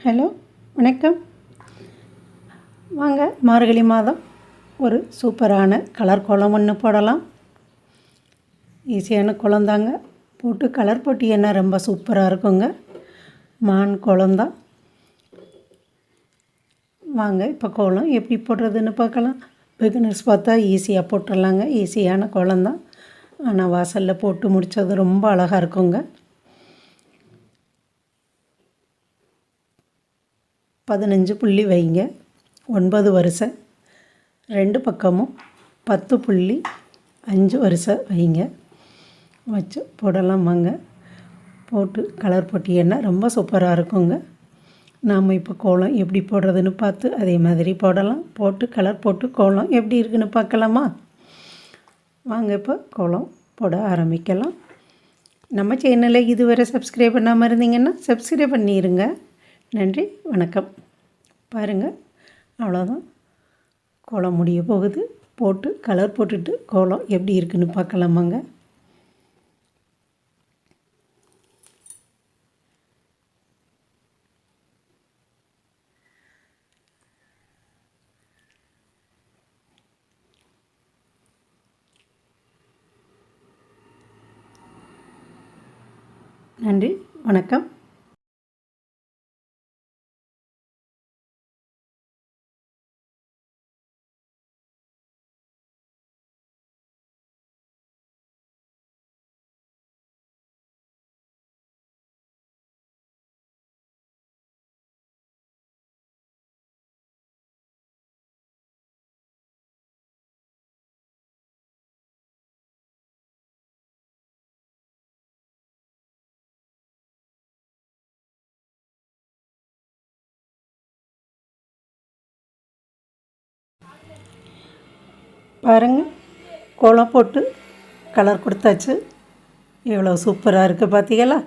Hello, வணக்கம். வாங்க, மார்கழி மாதம் ஒரு சூப்பரான கலர் கோலம் ஒன்று போடலாம். ஈஸியான கோலம் தாங்க. போட்டு கலர் போட்டிங்கன்னா ரொம்ப சூப்பராக இருக்குங்க. மான் கோலம் தான். வாங்க, இப்போ கோலம் எப்படி போடுறதுன்னு பார்க்கலாம். பிகினர்ஸ் பார்த்தா ஈஸியாக போட்டுடலாங்க. ஈஸியான கோலம் தான். ஆனால் வாசலில் போட்டு முடித்தது ரொம்ப அழகாக இருக்குங்க. 15 புள்ளி வைங்க. 9 வரிசை, 2 பக்கமும் 10 புள்ளி 5 வரிசை வைங்க. வச்சு போடலாம். வாங்க, போட்டு கலர் போட்டிங்கன்னா ரொம்ப சூப்பராக இருக்குங்க. நாம் இப்போ கோலம் எப்படி போடுறதுன்னு பார்த்து அதே மாதிரி போடலாம். போட்டு கலர் போட்டு கோலம் எப்படி இருக்குன்னு பார்க்கலாமா? வாங்க, இப்போ கோலம் போட ஆரம்பிக்கலாம். நம்ம சேனலை இதுவரை சப்ஸ்கிரைப் பண்ணாமல் இருந்தீங்கன்னா சப்ஸ்கிரைப் பண்ணிடுங்க. நன்றி, வணக்கம். பாருங்கள், அவ்வளோதான். கோலம் முடிய போகுது. போட்டு கலர் போட்டுட்டு கோலம் எப்படி இருக்குன்னு பார்க்கலாமாங்க. நன்றி, வணக்கம். பாருங்கள், கோலம் போட்டு கலர் கொடுத்தாச்சு. எவ்வளோ சூப்பராக இருக்குது பார்த்தீங்களா?